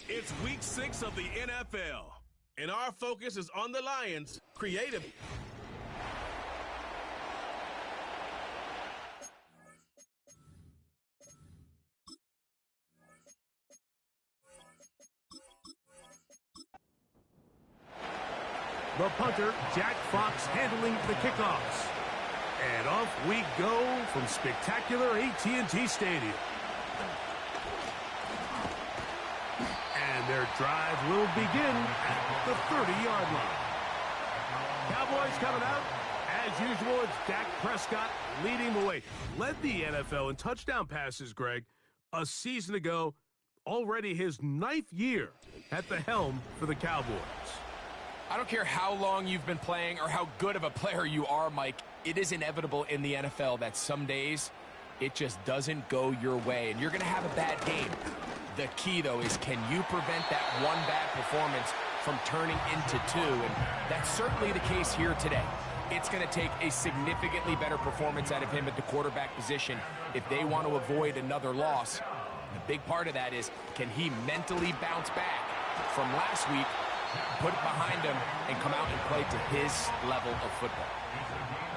It's week 6 of the NFL, and our focus is on the Lions' creative. The punter, Jack Fox, handling the kickoffs. And off we go from spectacular AT&T Stadium. And their drive will begin at the 30-yard line. Cowboys coming out. As usual, it's Dak Prescott leading the way. Led the NFL in touchdown passes, Greg, a season ago. Already his 9th year at the helm for the Cowboys. I don't care how long you've been playing or how good of a player you are, Mike. It is inevitable in the NFL that some days it just doesn't go your way, and you're going to have a bad game. The key, though, is can you prevent that one bad performance from turning into 2? And that's certainly the case here today. It's going to take a significantly better performance out of him at the quarterback position if they want to avoid another loss. The big part of that is, can he mentally bounce back from last week, put it behind him, and come out and play to his level of football?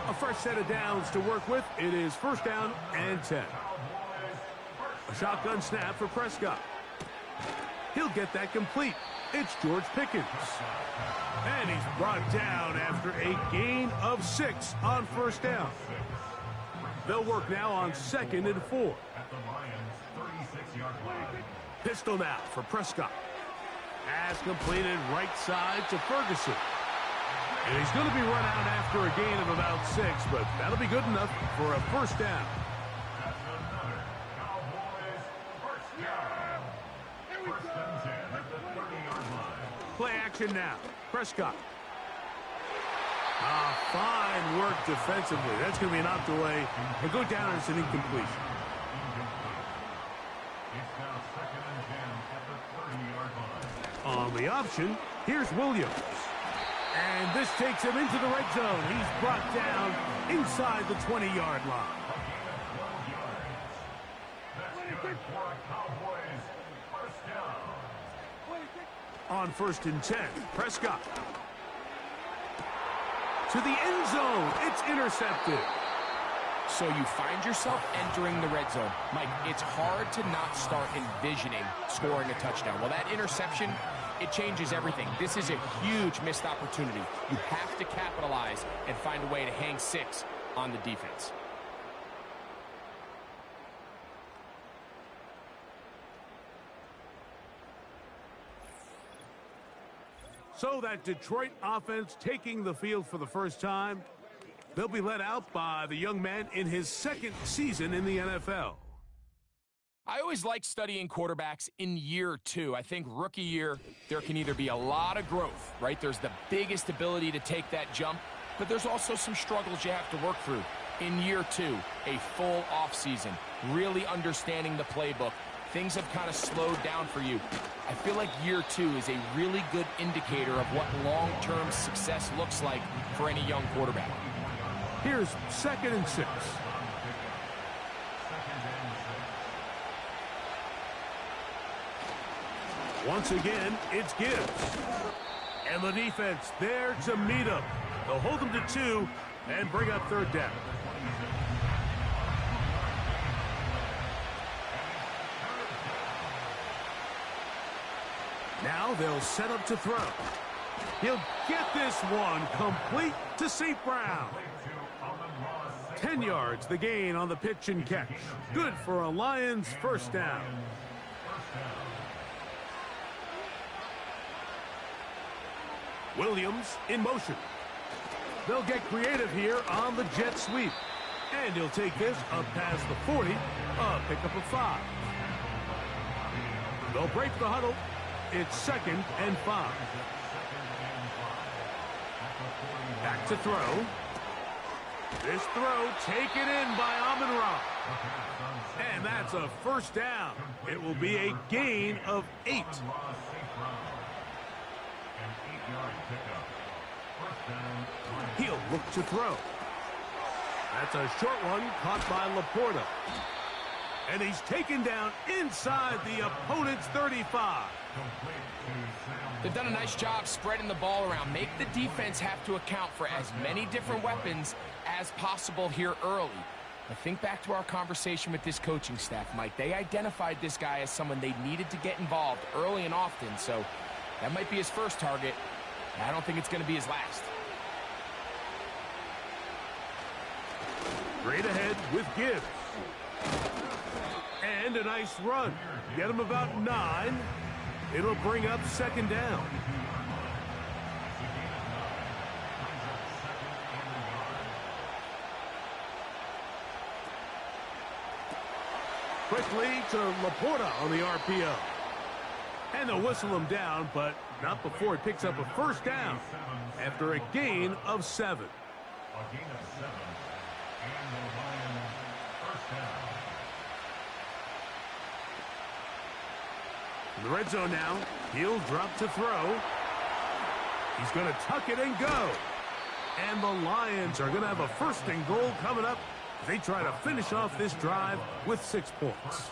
A fresh set of downs to work with. It is 1st down and 10. A shotgun snap for Prescott. He'll get that complete. It's George Pickens. And he's brought down after a gain of 6 on 1st down. They'll work now on 2nd and 4. Pistol now for Prescott. Pass completed right side to Ferguson. And he's going to be run out after a gain of about 6, but that'll be good enough for a 1st down. Play action now. Prescott. Fine work defensively. That's going to be knocked away. He'll go down as an incompletion. On the option, here's Williams. And this takes him into the red zone. He's brought down inside the 20-yard line. On 1st and 10, Prescott. To the end zone. It's intercepted. So you find yourself entering the red zone. Mike, it's hard to not start envisioning scoring a touchdown. Well, that interception, it changes everything. This is a huge missed opportunity. You have to capitalize and find a way to hang 6 on the defense. So that Detroit offense taking the field for the first time. They'll be led out by the young man in his 2nd season in the NFL. I always like studying quarterbacks in year 2. I think rookie year, there can either be a lot of growth, right? There's the biggest ability to take that jump, but there's also some struggles you have to work through. In year 2, a full offseason, really understanding the playbook. Things have kind of slowed down for you. I feel like year 2 is a really good indicator of what long-term success looks like for any young quarterback. Here's 2nd and 6. Once again, it's Gibbs. And the defense there to meet him. They'll hold him to 2 and bring up 3rd down. Now they'll set up to throw. He'll get this one complete to St. Brown. 10 yards, the gain on the pitch and catch. Good for a Lions 1st down. Williams in motion. They'll get creative here on the jet sweep. And he'll take this up past the 40, a pickup of 5. They'll break the huddle. It's 2nd and 5. Back to throw. This throw taken in by Amon-Ra. And that's a 1st down. It will be a gain of 8. He'll look to throw. That's a short one caught by Laporta. And he's taken down inside the opponent's 35. They've done a nice job spreading the ball around. Make the defense have to account for as many different weapons as possible here early. But think back to our conversation with this coaching staff, Mike. They identified this guy as someone they needed to get involved early and often, so that might be his first target. I don't think it's going to be his last. Straight ahead with Gibbs. And a nice run. Get him about 9. It'll bring up second down. Quickly to Laporta on the RPO. And they'll whistle him down, but not before he picks up a first down after a gain of 7. A gain of 7. And the Lions first down. In the red zone now, he'll drop to throw. He's going to tuck it and go. And the Lions are going to have a first and goal coming up. They try to finish off this drive with 6 points.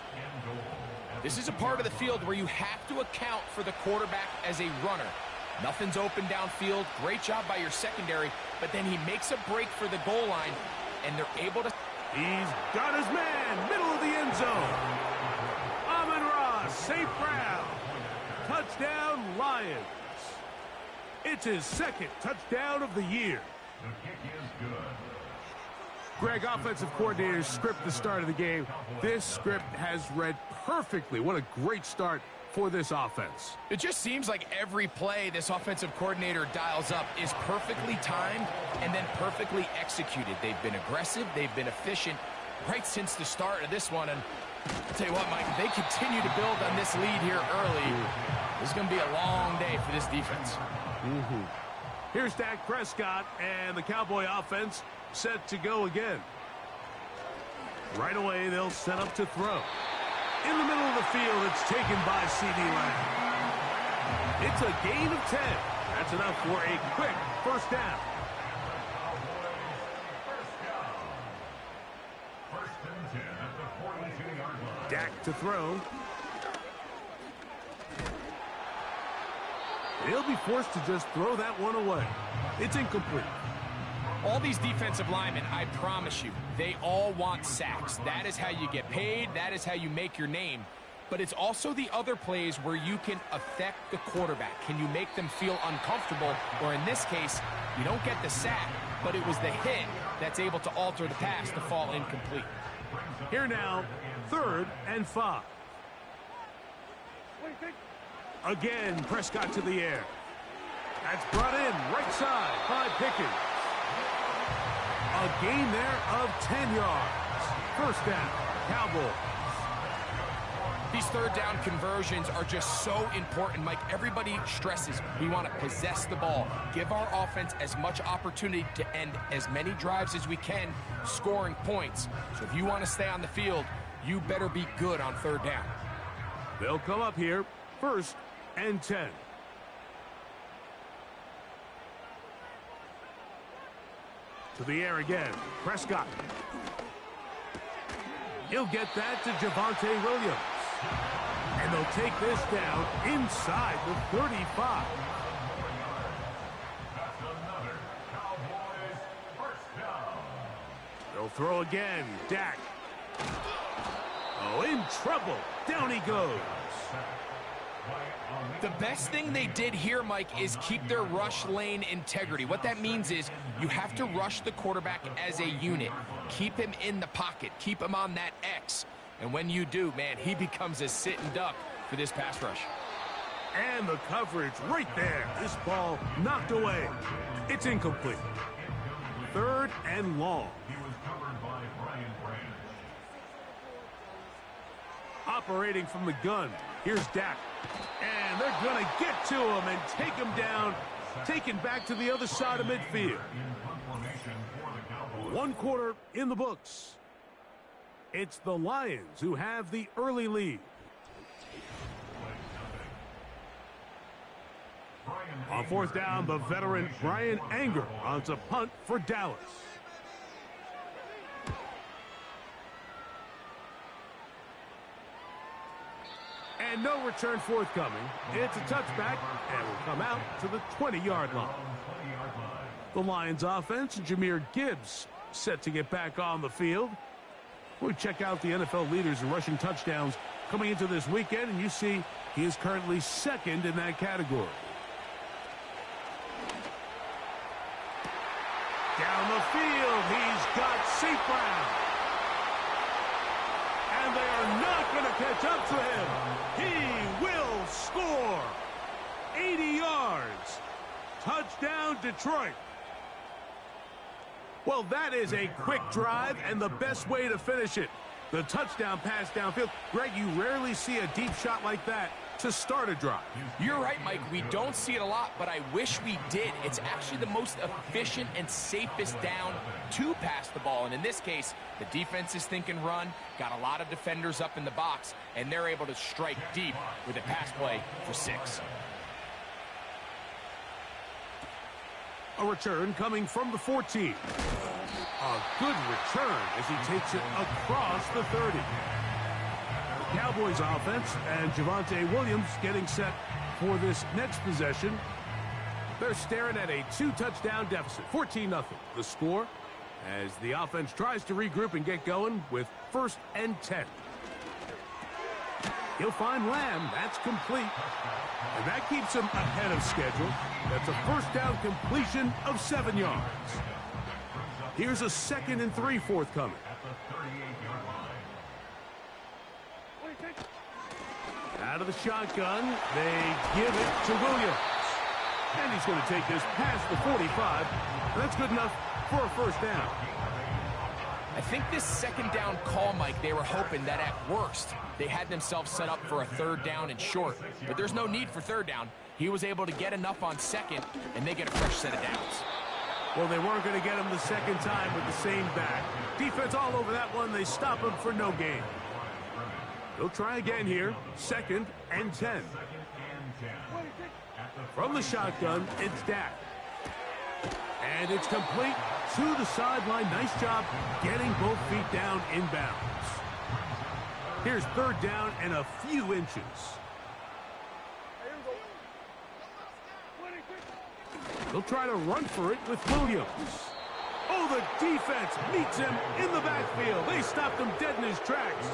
This is a part of the field where you have to account for the quarterback as a runner. Nothing's open downfield. Great job by your secondary, but then he makes a break for the goal line, and they're able to... He's got his man, middle of the end zone. Amon-Ra, safe ground. Touchdown, Lions. It's his second touchdown of the year. The kick is good. Greg, offensive coordinators script the start of the game. This script has read perfectly. What a great start for this offense. It just seems like every play this offensive coordinator dials up is perfectly timed and then perfectly executed. They've been aggressive. They've been efficient right since the start of this one. And I'll tell you what, Mike, if they continue to build on this lead here early, this is going to be a long day for this defense. Here's Dak Prescott and the Cowboy offense set to go again. Right away, they'll set up to throw. In the middle of the field, it's taken by CeeDee Lamb. It's a gain of 10. That's enough for a quick first down. First and 10 at the 42-yard line. Dak to throw. He'll be forced to just throw that one away. It's incomplete. All these defensive linemen, I promise you, they all want sacks. That is how you get paid. That is how you make your name. But it's also the other plays where you can affect the quarterback. Can you make them feel uncomfortable? Or in this case, you don't get the sack, but it was the hit that's able to alter the pass to fall incomplete. Here now, 3rd and 5. Again, Prescott to the air. That's brought in right side by Pickens. A gain there of 10 yards. First down, Cowboys. These third down conversions are just so important, Mike. Everybody stresses we want to possess the ball, give our offense as much opportunity to end as many drives as we can, scoring points. So if you want to stay on the field, you better be good on third down. They'll come up here, 1st and 10. To the air again, Prescott. He'll get that to Javonte Williams. And they'll take this down inside the 35. That's another Cowboys first down. They'll throw again, Dak. Oh, in trouble. Down he goes. The best thing they did here, Mike, is keep their rush lane integrity. What that means is you have to rush the quarterback as a unit. Keep him in the pocket. Keep him on that X. And when you do, man, he becomes a sitting duck for this pass rush. And the coverage right there. This ball knocked away. It's incomplete. 3rd and long. He was covered by Brian Branch. Operating from the gun. Here's Dak. And they're going to get to him and take him down. Taken back to the other side of midfield. 1 quarter in the books. It's the Lions who have the early lead. On 4th down, the veteran Brian Anger on a punt for Dallas. And no return forthcoming. It's a touchback, and will come out to the 20-yard line. The Lions offense, Jahmyr Gibbs, set to get back on the field. We check out the NFL leaders in rushing touchdowns coming into this weekend, and you see he is currently second in that category. Down the field, he's got St. Brown. And they are not going to catch up to him. He will score. 80 yards. Touchdown, Detroit. Well, that is a quick drive and the best way to finish it. The touchdown pass downfield. Greg, you rarely see a deep shot like that to start a drive. You're right, Mike. We don't see it a lot, but I wish we did. It's actually the most efficient and safest down to pass the ball. And in this case, the defense is thinking run, got a lot of defenders up in the box, and they're able to strike deep with a pass play for 6. A return coming from the 14. A good return as he takes it across the 30. Cowboys offense and Javonte Williams getting set for this next possession. They're staring at a 2-touchdown deficit, 14-0. The score as the offense tries to regroup and get going with 1st and 10. He'll find Lamb. That's complete. And that keeps him ahead of schedule. That's a 1st down completion of 7 yards. Here's a 2nd and 3 forthcoming. Out of the shotgun, they give it to Williams. And he's going to take this past the 45. And that's good enough for a 1st down. I think this 2nd down call, Mike, they were hoping that at worst they had themselves set up for a 3rd down and short. But there's no need for 3rd down. He was able to get enough on 2nd, and they get a fresh set of downs. Well, they weren't going to get him the 2nd time with the same back. Defense all over that one. They stop him for no gain. They'll try again here. 2nd and 10. From the shotgun, it's Dak. And it's complete to the sideline. Nice job getting both feet down inbounds. Here's 3rd down and a few inches. They'll try to run for it with Williams. Oh, the defense meets him in the backfield. They stopped him dead in his tracks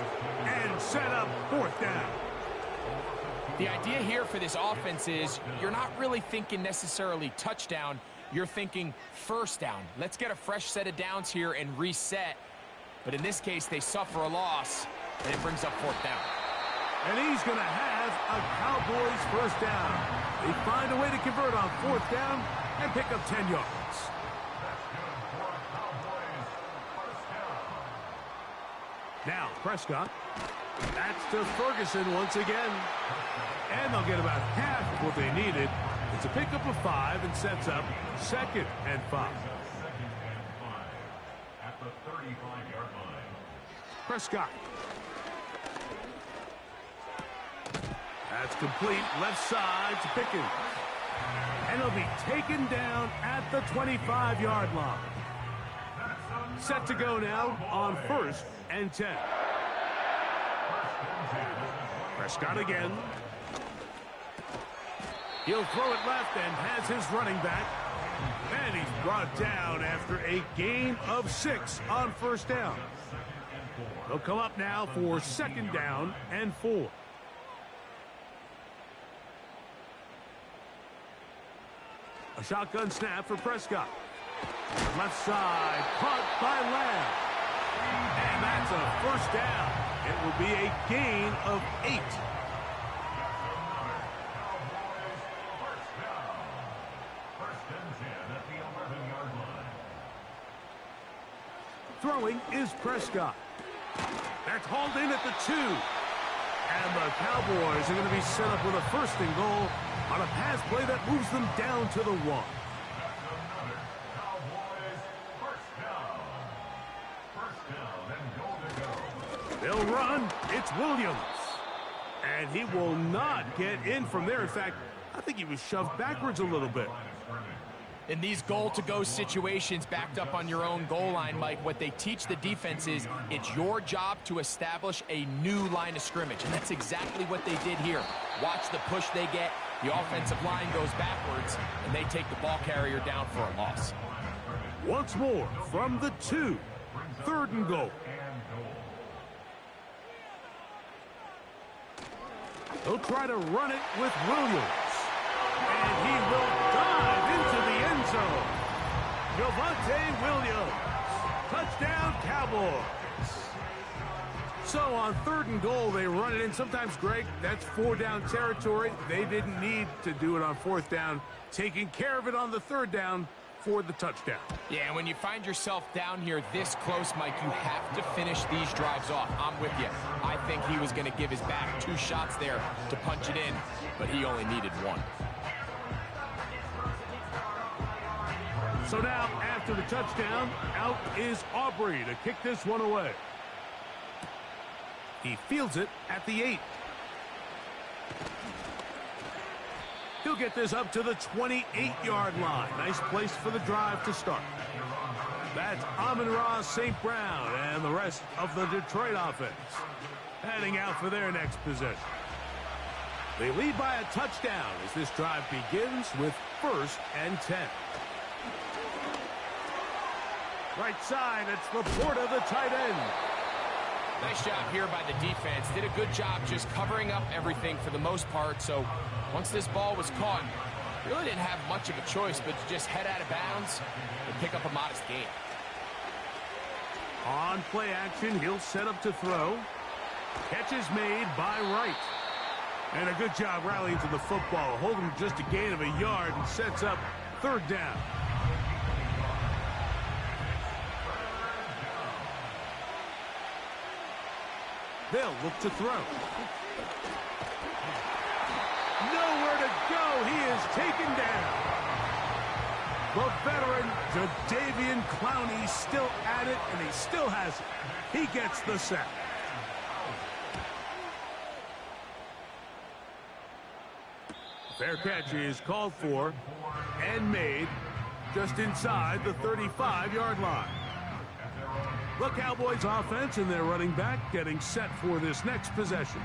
and set up 4th down. The idea here for this offense is you're not really thinking necessarily touchdown. You're thinking 1st down. Let's get a fresh set of downs here and reset. But in this case, they suffer a loss, and it brings up 4th down. And he's going to have a Cowboys 1st down. They find a way to convert on 4th down and pick up 10 yards. Now, Prescott. That's to Ferguson once again. And they'll get about half of what they needed. It's a pickup of 5 and sets up 2nd and 5. At the 35-yard line. Prescott. That's complete. Left side to Pickens. And he'll be taken down at the 25-yard line. Set to go now on 1st and 10. Prescott again. He'll throw it left and has his running back. And he's brought down after a gain of 6 on 1st down. They'll come up now for 2nd down and 4. A shotgun snap for Prescott. Left side, caught by Lamb. And that's a 1st down. It will be a gain of 8. Throwing is Prescott. That's hauled in at the 2. And the Cowboys are going to be set up with a 1st and goal on a pass play that moves them down to the 1. They'll run. It's Williams. And he will not get in from there. In fact, I think he was shoved backwards a little bit. In these goal-to-go situations backed up on your own goal line, Mike, what they teach the defense is it's your job to establish a new line of scrimmage, and that's exactly what they did here. Watch the push they get. The offensive line goes backwards, and they take the ball carrier down for a loss. Once more from the 2. 3rd and goal. He'll try to run it with Williams. And he will dive into the end zone. Javonte Williams. Touchdown, Cowboys. So on 3rd and goal, they run it in. Sometimes, Greg, that's 4-down territory. They didn't need to do it on 4th down. Taking care of it on the 3rd down for the touchdown. Yeah, when you find yourself down here this close, Mike, you have to finish these drives off. I'm with you. I think he was going to give his back 2 shots there to punch it in, but he only needed 1. So now, after the touchdown, out is Aubrey to kick this one away. He fields it at the 8. He'll get this up to the 28-yard line. Nice place for the drive to start. That's Amon-Ra St. Brown and the rest of the Detroit offense heading out for their next possession. They lead by a touchdown as this drive begins with 1st and 10. Right side, it's Laporta, the tight end. Nice job here by the defense. Did a good job just covering up everything for the most part. So once this ball was caught, really didn't have much of a choice but to just head out of bounds and pick up a modest gain. On play action, he'll set up to throw. Catch is made by Wright. And a good job rallying to the football. Holding just a gain of a yard and sets up 3rd down. They'll look to throw. Nowhere to go. He is taken down. The veteran, Jadeveon Clowney, still at it, and he still has it. He gets the sack. Fair catch is called for and made just inside the 35-yard line. The Cowboys offense and their running back getting set for this next possession.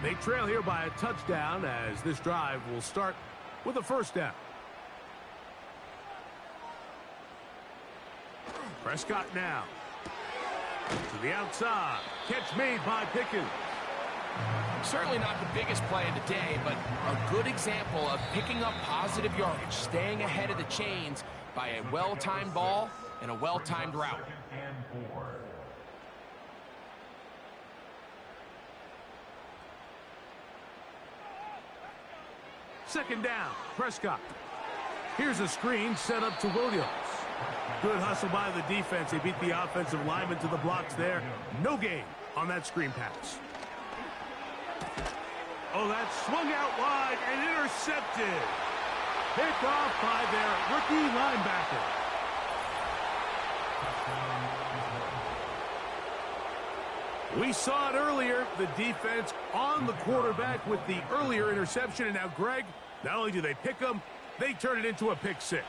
They trail here by a touchdown as this drive will start with a 1st down. Prescott now. To the outside. Catch made by Pickens. Certainly not the biggest play of the day, but a good example of picking up positive yardage, staying ahead of the chains by a well-timed ball and a well-timed route. 2nd down, Prescott. Here's a screen set up to Williams. Good hustle by the defense. They beat the offensive lineman to the blocks there. No gain on that screen pass. Oh, that swung out wide and intercepted. Picked off by their rookie linebacker. We saw it earlier, the defense on the quarterback with the earlier interception. And now, Greg, not only do they pick them, they turn it into a pick 6.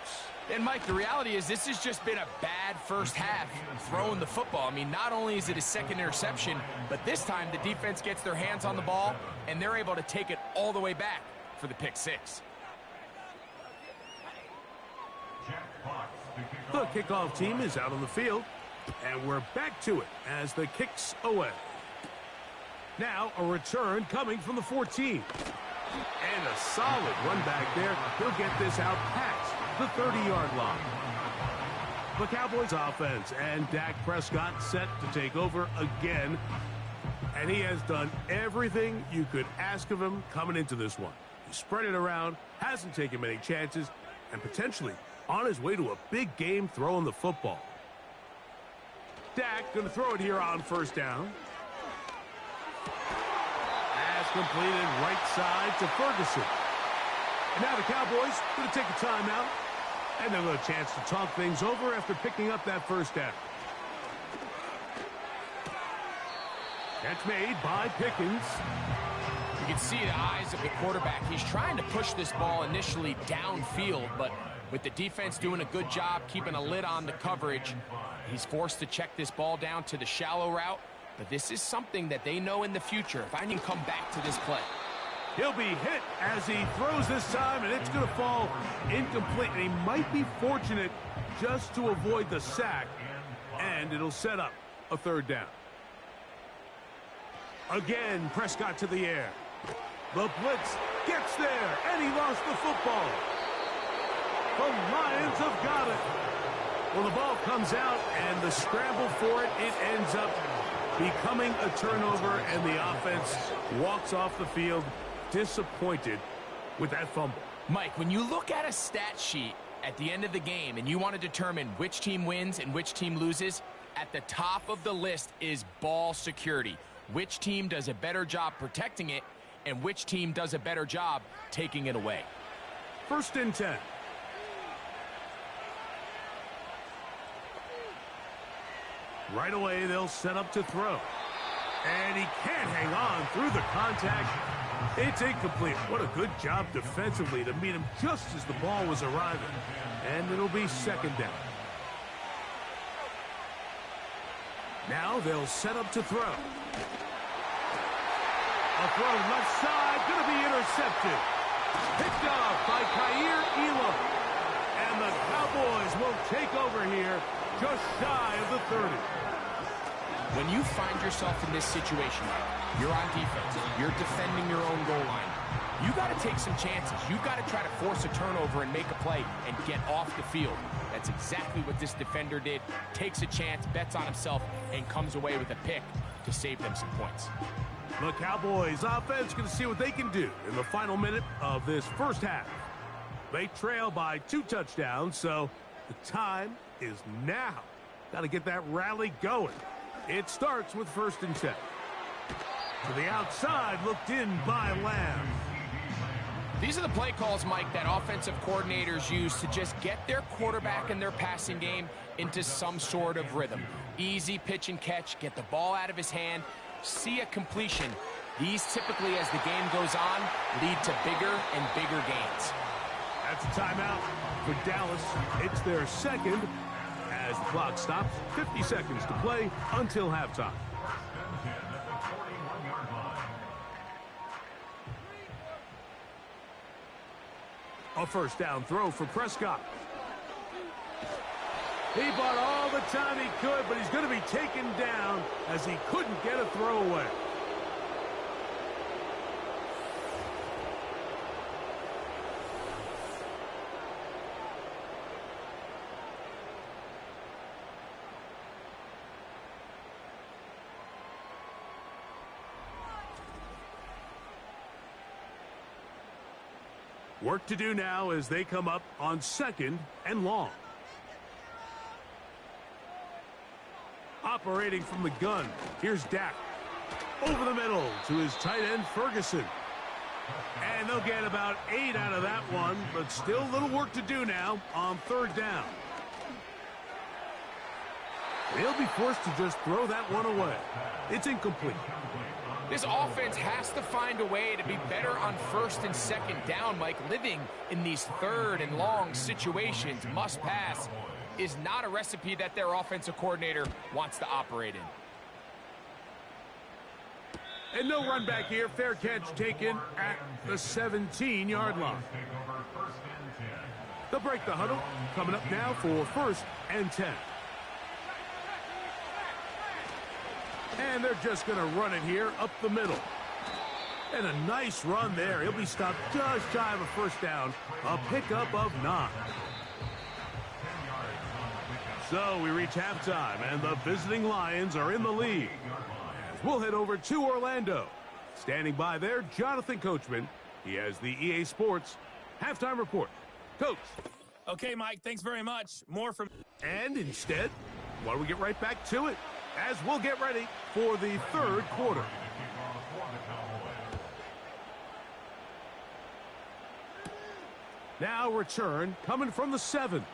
And, Mike, the reality is this has just been a bad first half throwing the football. I mean, not only is it a 2nd interception, but this time the defense gets their hands on the ball, and they're able to take it all the way back for the pick 6. The kickoff team is out on the field, and we're back to it as the kicks away. Now a return coming from the 14. And a solid run back there. He'll get this out past the 30-yard line. The Cowboys offense and Dak Prescott set to take over again. And he has done everything you could ask of him coming into this one. He spread it around, hasn't taken many chances, and potentially on his way to a big game throwing the football. Dak going to throw it here on 1st down. Pass completed right side to Ferguson. And now the Cowboys going to take a timeout. And they'll have a chance to talk things over after picking up that 1st down. Catch made by Pickens. You can see the eyes of the quarterback. He's trying to push this ball initially downfield, but With the defense doing a good job keeping a lid on the coverage, he's forced to check this ball down to the shallow route. But this is something that they know in the future. If I can come back to this play. He'll be hit as he throws this time, and it's going to fall incomplete. And he might be fortunate just to avoid the sack, and it'll set up a third down. Again, Prescott to the air. The blitz gets there, and he lost the football. The Lions have got it. Well, the ball comes out, and the scramble for it, it ends up becoming a turnover, and the offense walks off the field disappointed with that fumble. Mike, when you look at a stat sheet at the end of the game and you want to determine which team wins and which team loses, at the top of the list is ball security. Which team does a better job protecting it and which team does a better job taking it away. 1st and 10. Right away, they'll set up to throw. And he can't hang on through the contact. It's incomplete. What a good job defensively to meet him just as the ball was arriving. And it'll be 2nd down. Now they'll set up to throw. A throw left side, going to be intercepted. Picked off by Kaiir Elam. And the Cowboys will take over here just shy of the 30. When you find yourself in this situation, you're on defense, you're defending your own goal line, you got to take some chances. You got to try to force a turnover and make a play and get off the field. That's exactly what this defender did. Takes a chance, bets on himself, and comes away with a pick to save them some points. The Cowboys offense going to see what they can do in the final minute of this first half. They trail by 2 touchdowns, so the time is now. Got to get that rally going. It starts with 1st and 10. To the outside, looked in by Lamb. These are the play calls, Mike, that offensive coordinators use to just get their quarterback and their passing game into some sort of rhythm. Easy pitch and catch, get the ball out of his hand, see a completion. These typically, as the game goes on, lead to bigger and bigger gains. That's a timeout for Dallas. It's their 2nd as the clock stops. 50 seconds to play until halftime. A 1st down throw for Prescott. He bought all the time he could, but he's going to be taken down as he couldn't get a throw away. Work to do now as they come up on 2nd and long. Operating from the gun, here's Dak. Over the middle to his tight end, Ferguson. And they'll get about 8 out of that one, but still a little work to do now on 3rd down. They'll be forced to just throw that one away. It's incomplete. This offense has to find a way to be better on 1st and 2nd down, Mike. Living in these 3rd and long situations, must pass, is not a recipe that their offensive coordinator wants to operate in. And no run back here. Fair catch taken at the 17-yard line. They'll break the huddle. Coming up now for 1st and 10. And they're just going to run it here up the middle. And a nice run there. He'll be stopped just shy of a 1st down. A pickup of 9. So we reach halftime, and the visiting Lions are in the lead. As we'll head over to Orlando. Standing by there, Jonathan Coachman. He has the EA Sports halftime report. Coach. Okay, Mike, thanks very much. More from... And instead, why don't we get right back to it as we'll get ready for the 3rd quarter. Now return coming from the 7.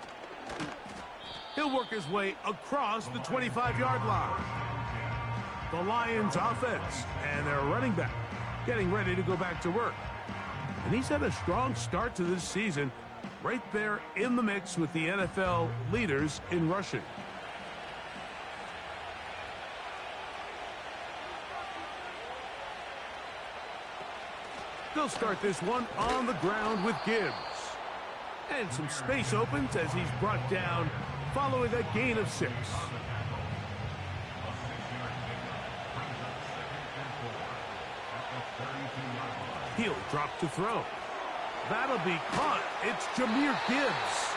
He'll work his way across the 25-yard line. The Lions offense and their running back getting ready to go back to work. And he's had a strong start to this season. right there in the mix with the NFL leaders in rushing. They'll start this one on the ground with Gibbs. And some space opens as he's brought down following a gain of 6. He'll drop to throw. That'll be caught. It's Jahmyr Gibbs.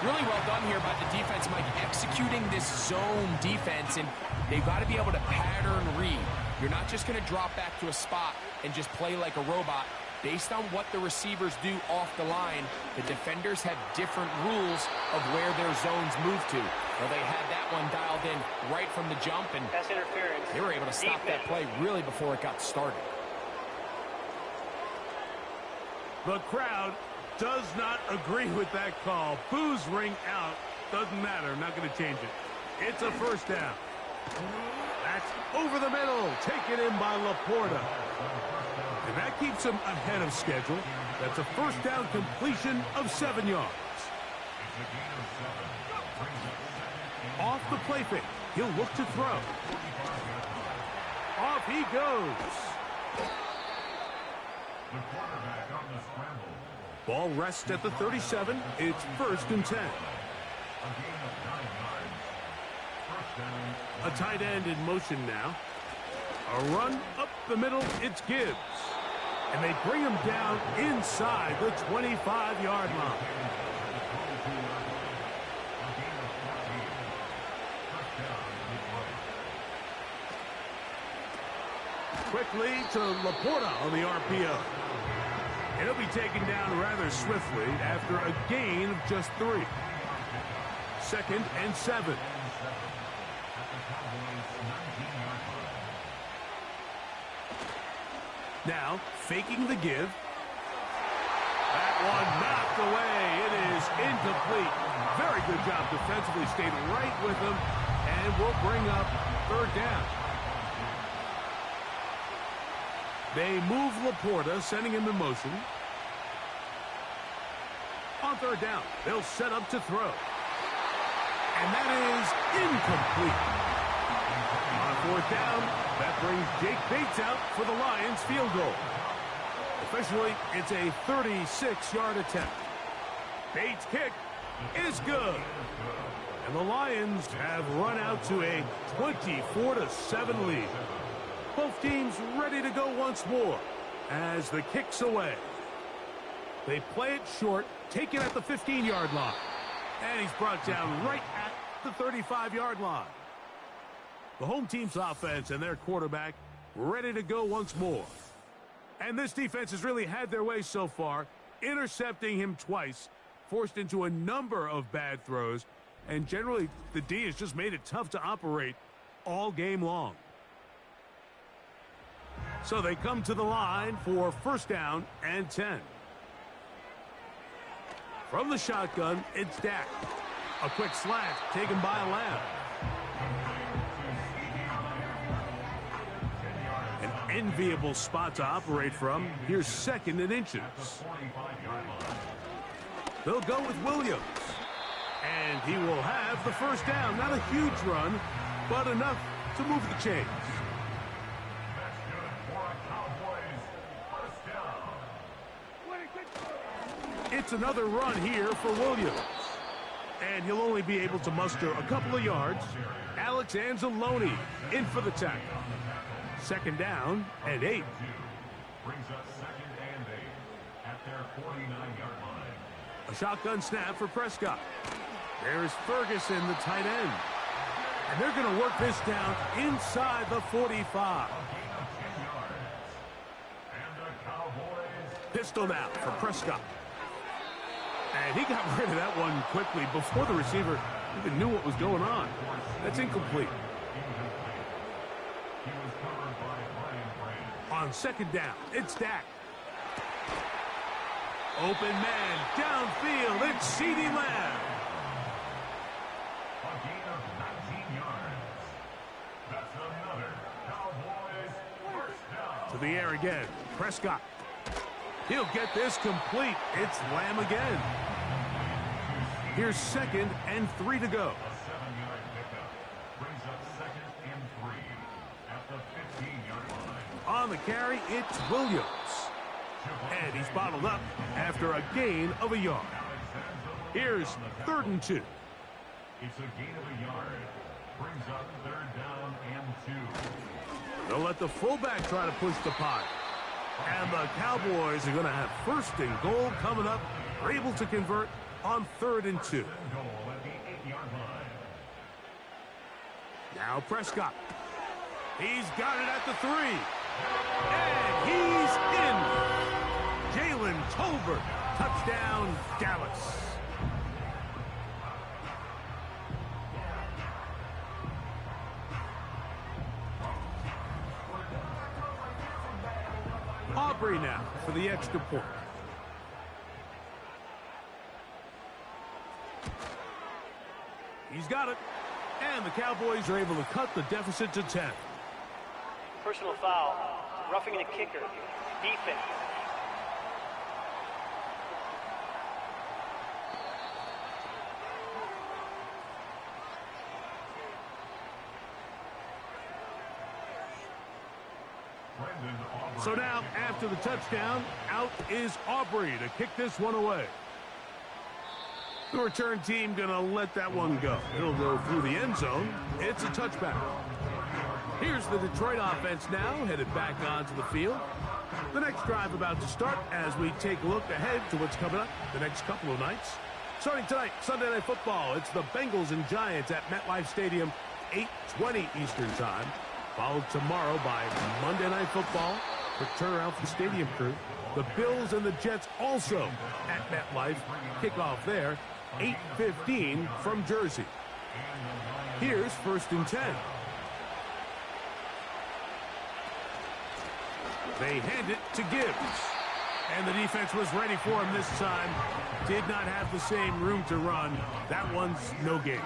Really well done here by the defense, Mike, executing this zone defense, and they've got to be able to pattern read. You're not just going to drop back to a spot and just play like a robot. Based on what the receivers do off the line, the defenders have different rules of where their zones move to. Well, they had that one dialed in right from the jump, and that's interference. They were able to stop that play really before it got started. The crowd does not agree with that call. Boos ring out. Doesn't matter. I'm not going to change it. It's a first down. That's over the middle. Taken in by Laporta. And that keeps him ahead of schedule. That's a first down completion of 7 yards. Off the play fake. He'll look to throw. Off he goes. The quarterback on the scramble. Ball rests at the 37. It's 1st and 10. A tight end in motion now. A run up the middle. It's Gibbs. And they bring him down inside the 25-yard line. Quickly to Laporta on the RPO. And he'll be taken down rather swiftly after a gain of just 3. 2nd and 7. Now, faking the give. That one knocked away. It is incomplete. Very good job defensively. Stayed right with him. And will bring up 3rd down. They move Laporta, sending him in motion. On 3rd down, they'll set up to throw. And that is incomplete. On 4th down, that brings Jake Bates out for the Lions field goal. Officially, it's a 36-yard attempt. Bates' kick is good. And the Lions have run out to a 24-7 lead. Both teams ready to go once more as the kick's away. They play it short, taken at the 15-yard line. And he's brought down right at the 35-yard line. The home team's offense and their quarterback ready to go once more. And this defense has really had their way so far, intercepting him twice, forced into a number of bad throws, and generally the D has just made it tough to operate all game long. So they come to the line for 1st down and 10. From the shotgun, it's Dak. A quick slant taken by Lamb. An enviable spot to operate from. Here's 2nd and inches. They'll go with Williams. And he will have the 1st down. Not a huge run, but enough to move the chains. It's another run here for Williams. And he'll only be able to muster a couple of yards. Alex Anzalone in for the tackle. 2nd down and 8. Brings up 2nd and 8 at their 49-yard line. A shotgun snap for Prescott. There's Ferguson, the tight end. And they're going to work this down inside the 45. Pistol now for Prescott. And he got rid of that one quickly before the receiver even knew what was going on. That's incomplete. On 2nd down, it's Dak. Open man, downfield, it's CeeDee Lamb. A gain of 19 yards. That's another Cowboys 1st down. To the air again, Prescott. He'll get this complete. It's Lamb again. Here's 2nd and 3 to go. A 7-yard pickup brings up 2nd and 3 at the 15-yard line. On the carry, it's Williams. And he's bottled up after a gain of a yard. Here's 3rd and 2. It's a gain of a yard. Brings up 3rd down and 2. They'll let the fullback try to push the pot. And the Cowboys are going to have 1st and goal coming up. They're able to convert on 3rd and 2. Goal at the 8-yard line. Now Prescott. He's got it at the 3. And he's in. Jalen Tolbert. Touchdown, Dallas. Aubrey now for the extra point. He's got it. And the Cowboys are able to cut the deficit to 10. Personal foul. Roughing the kicker. Defense. So now, after the touchdown, out is Aubrey to kick this one away. The return team going to let that one go. It'll go through the end zone. It's a touchback. Here's the Detroit offense now, headed back onto the field. The next drive about to start as we take a look ahead to what's coming up the next couple of nights. Starting tonight, Sunday Night Football, it's the Bengals and Giants at MetLife Stadium, 8:20 Eastern Time. Followed tomorrow by Monday Night Football for turnaround for the stadium crew. The Bills and the Jets also at MetLife. Kickoff there, 8:15 from Jersey. Here's 1st and 10. They hand it to Gibbs. And the defense was ready for him this time. Did not have the same room to run. That one's no gain.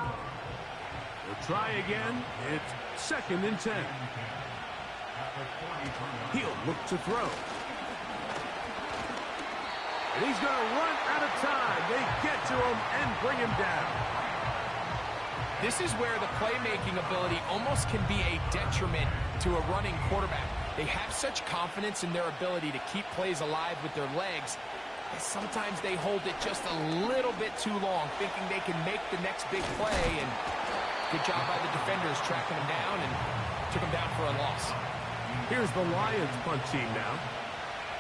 We'll try again. It's 2nd and 10. He'll look to throw. And he's going to run out of time. They get to him and bring him down. This is where the playmaking ability almost can be a detriment to a running quarterback. They have such confidence in their ability to keep plays alive with their legs. And sometimes they hold it just a little bit too long, thinking they can make the next big play. And good job by the defenders tracking him down and took him down for a loss. Here's the Lions punt team now.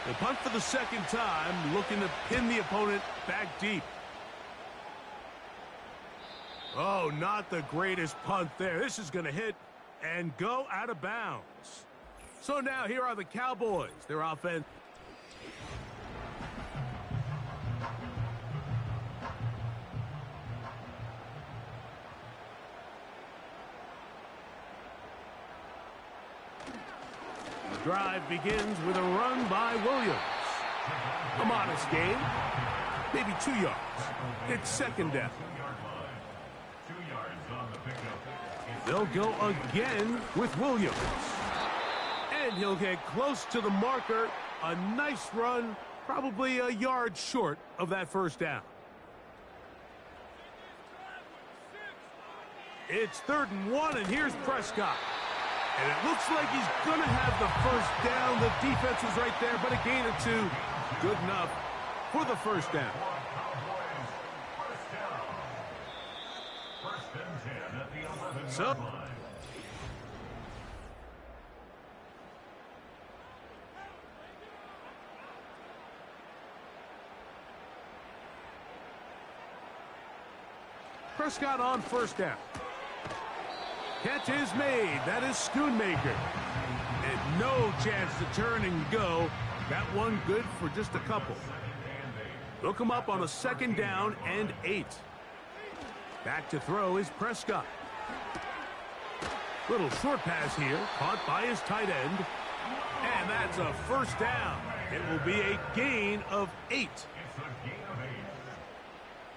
They punt for the 2nd time, looking to pin the opponent back deep. Oh, not the greatest punt there. This is going to hit and go out of bounds. So now here are the Cowboys. Their offense. The drive begins with a run by Williams. A modest gain, maybe 2 yards. It's 2nd down. 2 yards on the pickup. They'll go again with Williams. And he'll get close to the marker. A nice run, probably a yard short of that 1st down. It's 3rd and 1, and here's Prescott. And it looks like he's going to have the 1st down. The defense was right there, but a gain of 2. Good enough for the 1st down. First and 10 at the 11-yard So, line. Prescott on 1st down. Catch is made. That is Schoonmaker. And no chance to turn and go. That one good for just a couple. They'll come up on a 2nd down and 8. Back to throw is Prescott. Little short pass here, caught by his tight end. And that's a 1st down. It will be a gain of 8. It's a gain of 8.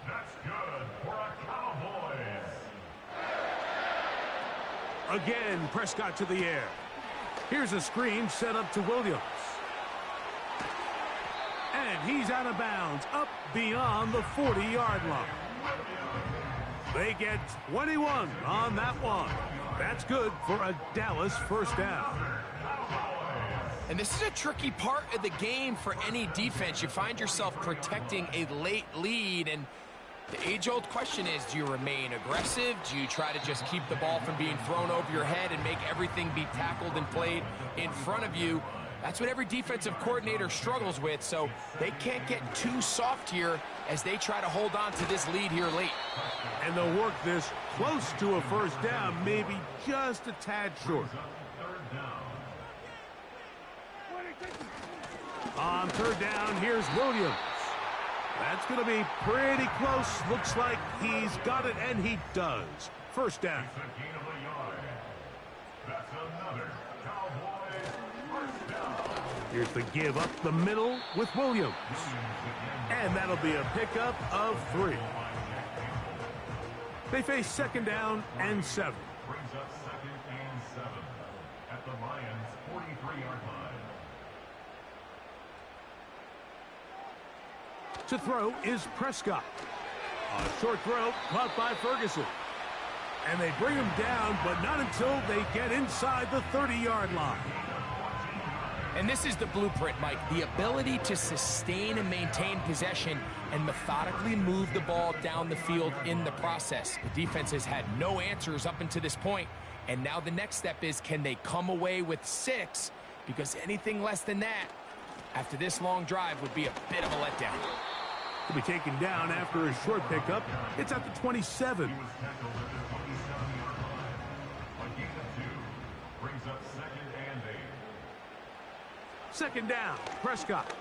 That's good for a Cowboys. Again, Prescott to the air. Here's a screen set up to Williams. And he's out of bounds, up beyond the 40-yard line. They get 21 on that one. That's good for a Dallas first down. And this is a tricky part of the game for any defense. You find yourself protecting a late lead, and the age-old question is, do you remain aggressive? Do you try to just keep the ball from being thrown over your head and make everything be tackled and played in front of you? That's what every defensive coordinator struggles with, so they can't get too soft here as they try to hold on to this lead here late. And they'll work this close to a first down, maybe just a tad short. On third down, here's Williams. That's going to be pretty close. Looks like he's got it, and he does. First down. Here's the give up the middle with Williams. And that'll be a pickup of 3. They face second down and 7. Brings up second and 7 at the Lions' 43-yard line. To throw is Prescott. A short throw caught by Ferguson. And they bring him down, but not until they get inside the 30-yard line. And this is the blueprint, Mike. The ability to sustain and maintain possession and methodically move the ball down the field in the process. The defense has had no answers up until this point, and now the next step is, can they come away with 6? Because anything less than that, after this long drive, would be a bit of a letdown. He'll be taken down after a short pickup. It's at the 27. Brings up second and 8. Second down, Prescott.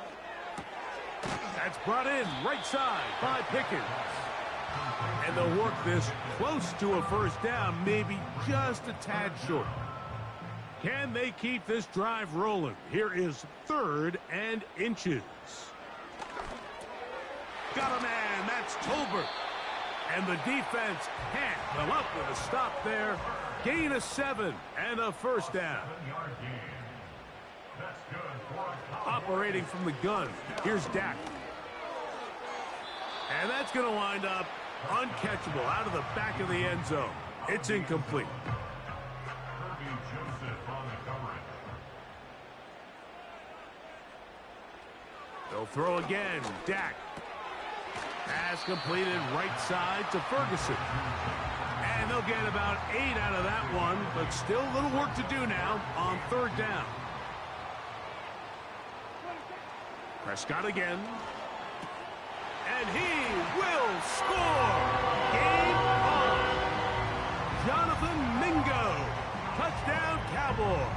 That's brought in right side by Pickens. And they'll work this close to a first down, maybe just a tad short. Can they keep this drive rolling? Here is third and inches. Got a man, that's Tolbert. And the defense can't come up with a stop there. Gain of 7 and a first down. Operating from the gun, here's Dak. And that's going to wind up uncatchable out of the back of the end zone. It's incomplete. They'll throw again. Dak. Pass completed right side to Ferguson. And they'll get about 8 out of that one, but still a little work to do now on third down. Prescott again. And he will score! Game on! Jonathan Mingo. Touchdown, Cowboys.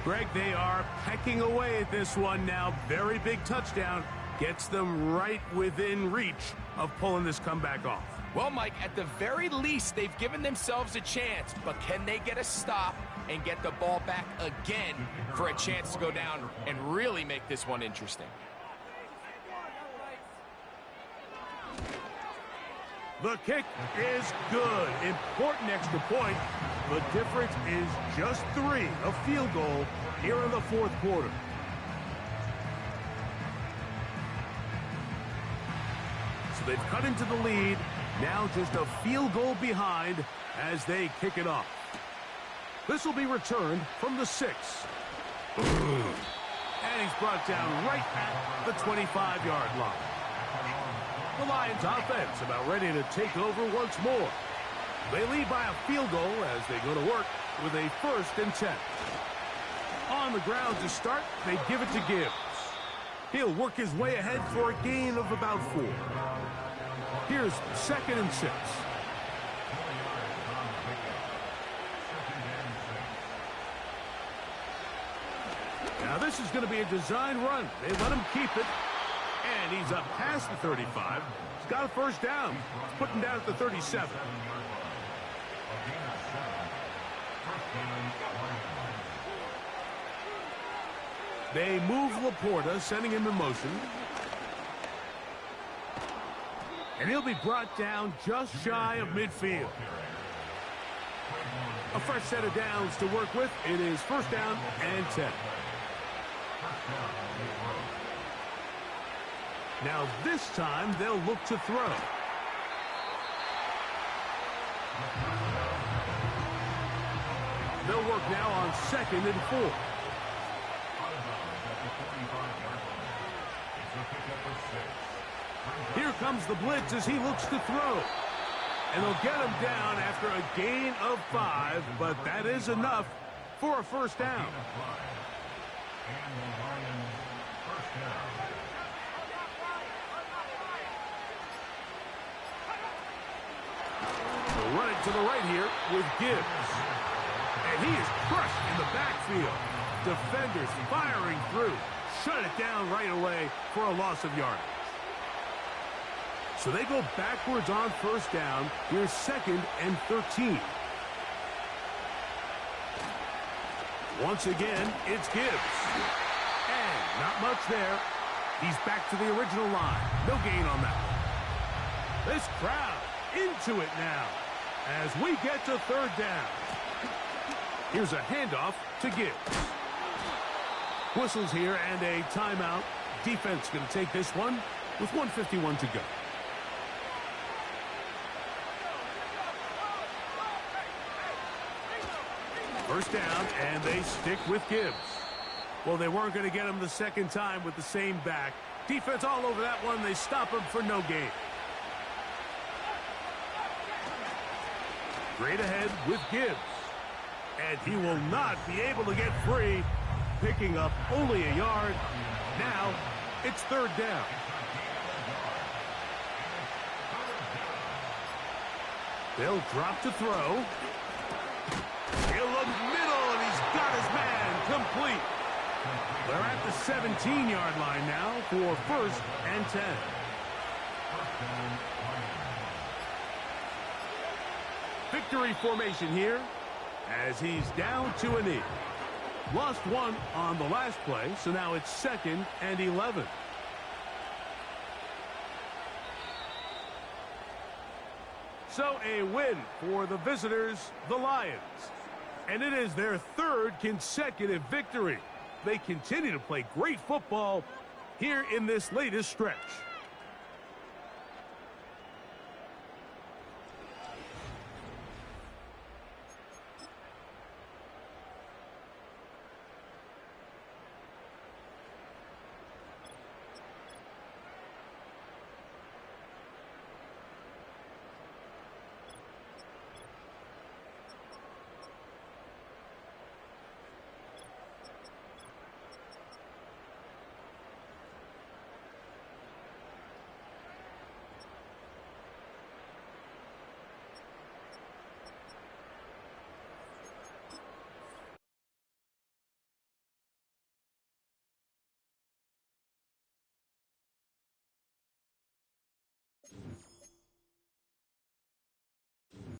Greg, they are pecking away at this one now. Very big touchdown. Gets them right within reach of pulling this comeback off. Well, Mike, at the very least, they've given themselves a chance, but can they get a stop and get the ball back again for a chance to go down and really make this one interesting? The kick is good. Important extra point. The difference is just 3, a field goal here in the fourth quarter. So they've cut into the lead. Now just a field goal behind as they kick it off. This will be returned from the 6. And he's brought down right at the 25-yard line. The Lions offense about ready to take over once more. They lead by a field goal as they go to work with a 1st and 10. On the ground to start, they give it to Gibbs. He'll work his way ahead for a gain of about 4. Here's 2nd and 6. Now this is going to be a design run. They let him keep it. And he's up past the 35. He's got a first down. He's putting down at the 37. They move Laporta, sending him in motion. And he'll be brought down just shy of midfield. A fresh set of downs to work with. It is 1st down and 10. Now this time they'll look to throw. They'll work now on 2nd and 4. Here comes the blitz as he looks to throw. And they'll get him down after a gain of 5, but that is enough for a first down. They'll run it to the right here with Gibbs. And he is crushed in the backfield. Defenders firing through. Shut it down right away for a loss of yardage. So they go backwards on first down. Here's 2nd and 13. Once again, it's Gibbs. And not much there. He's back to the original line. No gain on that. This crowd into it now as we get to 3rd down. Here's a handoff to Gibbs. Whistles here and a timeout. Defense going to take this one with 1:51 to go. First down, and they stick with Gibbs. Well, they weren't going to get him the second time with the same back. Defense all over that one. They stop him for no gain. Straight ahead with Gibbs. And he will not be able to get free, picking up only a yard. Now, it's 3rd down. They'll drop to throw. He'll look middle, and he's got his man complete. They're at the 17-yard line now for 1st and 10. Victory formation here as he's down to a knee. Lost 1 on the last play, so now it's 2nd and 11. So a win for the visitors, the Lions. And it is their 3rd consecutive victory. They continue to play great football here in this latest stretch.